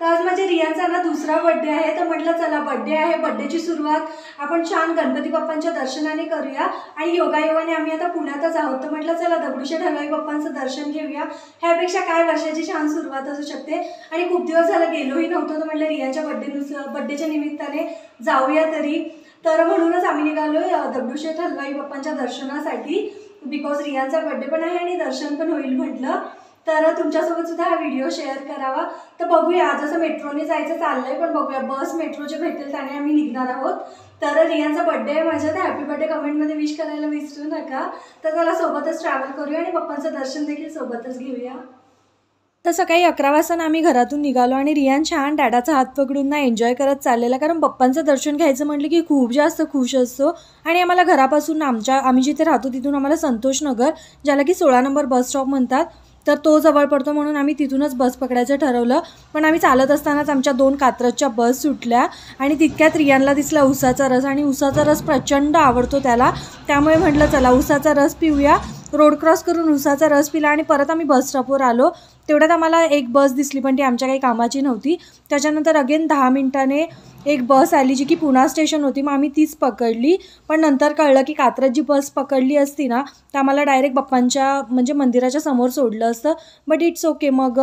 तर आज माझ्या रियांचा ना दुसरा बर्थडे आहे, तर म्हटलं चला बर्थडे आहे, बर्थडेची सुरुवात आपण छान गणपती बाप्पांच्या दर्शनाने करूया। आणि योगायोगाने आम्ही आता पुण्यातच आहोत, तर म्हटलं चला दगडूशेठ हलवाई बाप्पांचं दर्शन घेऊया। ह्यापेक्षा काय वर्षाची छान सुरुवात असू शकते। आणि खूप दिवस झालं गेलोही नव्हतो, तर म्हटलं रियांच्या बर्थडेच्या निमित्ताने जाऊया तरी। तर म्हणूनच आम्ही निघालोय दगडूशेठ हलवाई बाप्पांच्या दर्शनासाठी, बिकॉज रियांचा बर्थडे पण आहे आणि दर्शन पण होईल म्हटलं, तर तुमच्यासोबत सुद्धा हा व्हिडिओ शेअर करावा। तर बघूया, आज असं मेट्रोने जायचं चाललंय, पण बघूया बस मेट्रो जे भेटेल त्याने आम्ही निघणार आहोत। तर रियांचा बर्थडे आहे माझ्या, तर हॅपी बर्थडे कमेंटमध्ये विश करायला विसरू नका। तर चला सोबतच ट्रॅव्हल करूया आणि पप्पांचं दर्शन देखील सोबतच घेऊया। तर सकाळी 11 वाजता आम्ही घरातून निघालो आणि रियान छान डॅडाचा हात पकडून ना एन्जॉय करत चाललेला, कारण पप्पांचं दर्शन घ्यायचं म्हटलं की खूप जास्त खुश असतो। आणि आम्हाला घरापासून आम्ही जिथे राहतो तिथून आम्हाला संतोष नगर, ज्याला की 16 नंबर बस स्टॉप म्हणतात, तर तो जवळ पडतो, म्हणून आम्ही तिथूनच बस पकडायचं ठरवलं। पण आम्ही चालत असतानाच आमच्या 2 कात्रजच्या बस सुटल्या आणि तितक्यात रियानला दिसला उसाचा रस, आणि उसाचा रस प्रचंड आवडतो त्याला, त्यामुळे म्हटलं चला उसाचा रस पिऊया। रोड क्रॉस करून उसाचा रस पिला आणि परत आम्ही बस स्टॉपवर आलो। तेवढ्यात आम्हाला एक बस दिसली, पण ती आमच्या काही कामाची नव्हती। त्याच्यानंतर अगेन 10 मिनिटाने एक बस आली, जी की पुणा स्टेशन होती, मग आम्ही तीच पकडली। पण नंतर कळलं की कात्रज जी बस पकडली असती ना, तर आम्हाला डायरेक्ट बाप्पांच्या म्हणजे मंदिराच्या समोर सोडलं असतं, बट इट्स ओके। मग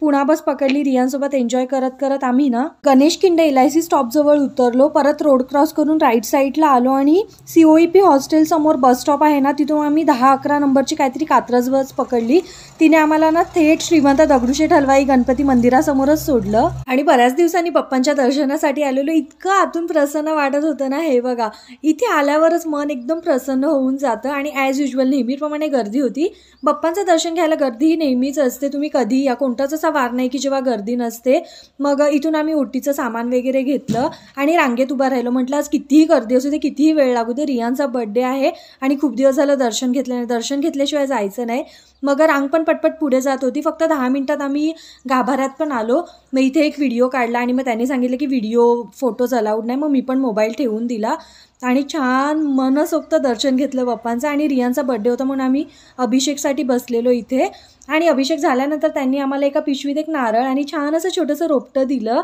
पुणा बस पकडली, रियांसोबत एन्जॉय करत करत आम्ही ना गणेश खिंडे LIC स्टॉपजवळ उतरलो। परत रोड क्रॉस करून राईट साईडला आलो आणि COEP हॉस्टेल समोर बस स्टॉप आहे ना, तिथून आम्ही 10-11 नंबरची काहीतरी कात्रज बस पकडली। तिने आम्हाला ना थेट श्रीमंत दगडूशेठ हलवाई गणपती मंदिरासमोरच सोडलं। आणि बऱ्याच दिवसांनी पप्पांच्या दर्शनासाठी आलेलो, इतकं आतून प्रसन्न वाटत होतं ना। हे बघा, इथे आल्यावरच मन एकदम प्रसन्न होऊन जातं। आणि ॲज युजल नेहमीप्रमाणे गर्दी होती, बाप्पांचं दर्शन घ्यायला गर्दी ही नेहमीच असते, तुम्ही कधी या कोणताच असा वार नाही की जेव्हा गर्दी नसते। मग इथून आम्ही ओटीचं सामान वगैरे घेतलं आणि रांगेत उभा राहिलो। म्हटलं आज कितीही गर्दी असू दे, कितीही वेळ लागू दे, रियांचा बर्थडे आहे आणि खूप दिवस झालं दर्शन घेतलं नाही, दर्शन घेतल्याशिवाय जायचं नाही। मग रांग पण पटपट पुढे जात होती, फक्त 10 मिनिटात आम्ही गाभाऱ्यात पण आलो। मग इथे एक व्हिडिओ काढला आणि मग त्यांनी सांगितलं की व्हिडिओ फोटोज अलाउड नाही, मग मी पण मोबाईल ठेवून दिला आणि छान मनसोक्त दर्शन घेतलं बाप्पांचं। आणि रियांचा बर्थडे होता म्हणून आम्ही अभिषेकसाठी बसलेलो इथे, आणि अभिषेक झाल्यानंतर त्यांनी आम्हाला एका पिशवीत एक नारळ आणि छान असं छोटंसं रोपटं दिलं।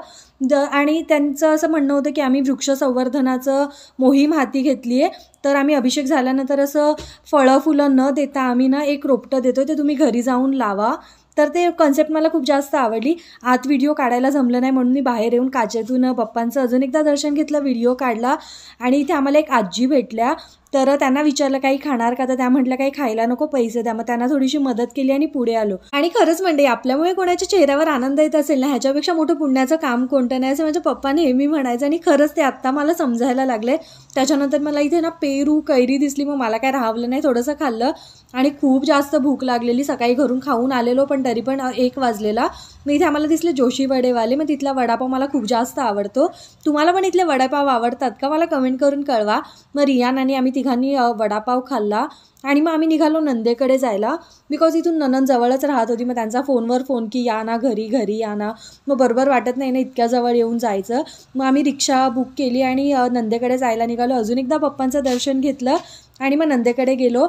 आणि त्यांचं असं म्हणणं होतं की आम्ही वृक्ष संवर्धनाचं मोहीम हाती घेतली आहे, तर आम्ही अभिषेक झाल्यानंतर असं फळं फुलं न देता आम्ही ना एक रोपटं देतो, ते तुम्ही घरी जाऊन लावा। तर ते कॉन्सेप्ट मला खूप जास्त आवडली। आत व्हिडिओ काढायला जमलं नाही, म्हणून मी बाहेर येऊन काचेतून बाप्पांचं अजून एकदा दर्शन घेतलं, व्हिडिओ काढला। आणि इथे आम्हाला एक आजी भेटल्या, तर त्यांना विचारलं काही खाणार का, तर त्या म्हटलं काही खायला नको, पैसे द्या। मग त्यांना थोडीशी मदत केली आणि पुढे आलो। आणि खरंच म्हणजे आपल्यामुळे कोणाच्या चेहऱ्यावर आनंद येत असेल ना, ह्याच्यापेक्षा मोठं पुण्याचं काम कोणतं नाही, असं माझ्या पप्पा नेहमी म्हणायचं। आणि खरंच ते आत्ता मला समजायला लागलंय। त्याच्यानंतर मला इथे ना पेरू कैरी दिसली, मग मला काय राहावलं नाही, थोडंसं खाल्लं आणि खूप जास्त भूक लागलेली, सकाळी घरून खाऊन आलेलो, पण तरी पण 1 वाजलेला। मग इथे आम्हाला दिसले जोशी वडेवाले, मग तिथला वडापाव मला खूप जास्त आवडतो। तुम्हाला पण इथले वडापाव आवडतात का, मला कमेंट करून कळवा। मग रियान आणि आम्ही तिघांनी वडापाव खाल्ला आणि मग आम्ही निघालो नंदेकडे जायला, बिकॉज इथून ननंद जवळच राहत होती। मग त्यांचा फोनवर फोन की या ना घरी या ना, मग बरोबर वाटत नाही ना इतक्या जवळ येऊन जायचं। मग आम्ही रिक्षा बुक केली आणि नंदेकडे जायला निघालो। अजून एकदा पप्पांचं दर्शन घेतलं आणि मग नंदेकडे गेलो।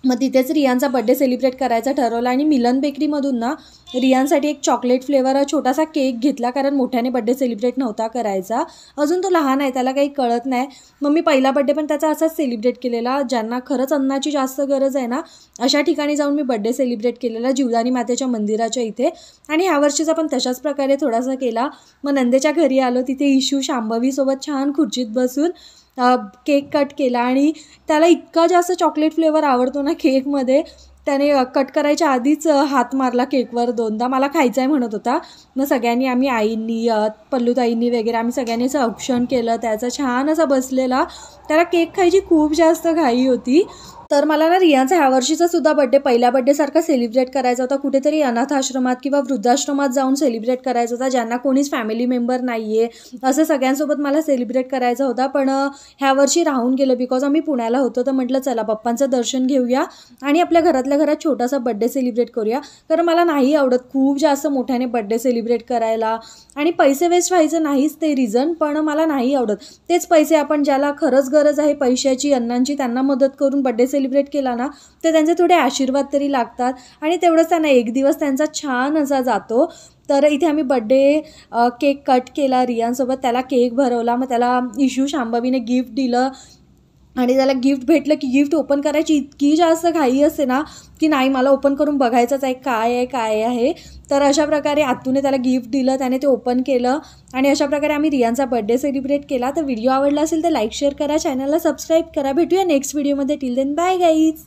मग तिथेच रियांचा बर्थडे सेलिब्रेट करायचा ठरवला आणि मिलन बेकरीमधून ना रियांसाठी एक चॉकलेट फ्लेवर छोटासा केक घेतला, कारण मोठ्याने बर्थडे सेलिब्रेट नव्हता करायचा, अजून तो लहान आहे, त्याला काही कळत नाही। मग मी पहिला बर्थडे पण त्याचा असाच सेलिब्रेट केलेला, ज्यांना खरंच अन्नाची जास्त गरज आहे ना, अशा ठिकाणी जाऊन मी बर्थडे सेलिब्रेट केलेला, जीवदानी मातेच्या मंदिराच्या इथे। आणि ह्या वर्षीचा पण तशाच प्रकारे थोडासा केला। मग नंदेच्या घरी आलो, तिथे इशू शांभवीसोबत छान खुर्चीत बसून केक कट केला। आणि त्याला इतका जास्त चॉकलेट फ्लेवर आवडतो ना केकमध्ये, त्याने कट करायच्या आधीच हात मारला केकवर 2दा, मला खायचा आहे म्हणत होता। मग सगळ्यांनी आम्ही आईंनी पल्लूताईंनी वगैरे आम्ही सगळ्यांनी असं औक्षण केलं, त्याचा छान असा बसलेला, त्याला केक खायची खूप जास्त घाई होती। तर मला ना रियांचा ह्या वर्षीचा सुद्धा बर्थडे पहिल्या बर्थडेसारखा सेलिब्रेट करायचा होता, कुठेतरी अनाथ आश्रमात किंवा वृद्धाश्रमात जाऊन सेलिब्रेट करायचा होता, ज्यांना कोणीच फॅमिली मेंबर नाही आहे असं सगळ्यांसोबत मला सेलिब्रेट करायचा होता। पण ह्या वर्षी राहून गेलं, बिकॉज आम्ही पुण्याला होतो, तर म्हटलं चला बाप्पांचं दर्शन घेऊया आणि आपल्या घरातल्या घरात छोटासा बर्थडे सेलिब्रेट करूया। कारण मला नाही आवडत खूप जास्त मोठ्याने बर्थडे सेलिब्रेट करायला, आणि पैसे वेस्ट व्हायचं नाहीच ते रिझन, पण मला नाही आवडत। तेच पैसे आपण ज्याला खरंच गरज आहे पैशाची अन्नांची, त्यांना मदत करून बर्थडे सेलिब्रेट केला ना तर त्यांचे थोडे आशीर्वाद तरी लागतात आणि तेवढंच त्यांना एक दिवस त्यांचा छान असा जातो. तर इथे आम्ही बड्डे केक कट केला रियानसोबत, त्याला केक भरवला, मग त्याला इशू शांभवीने गिफ्ट दिलं आणि त्याला गिफ्ट भेटलं की गिफ्ट ओपन करायची इतकी जास्त घाई असते ना की नाही मला ओपन करून बघायचंच आहे काय आहे. तर अशा प्रकारे आत्तूने त्याला गिफ्ट दिलं, त्याने ते ओपन केलं आणि अशा प्रकारे आम्ही रियानचा बड्डे सेलिब्रेट केला. तर व्हिडिओ आवडला असेल तर लाईक शेअर करा, चॅनलला सबस्क्राईब करा. भेटूया नेक्स्ट व्हिडिओमध्ये. Till then bye guys.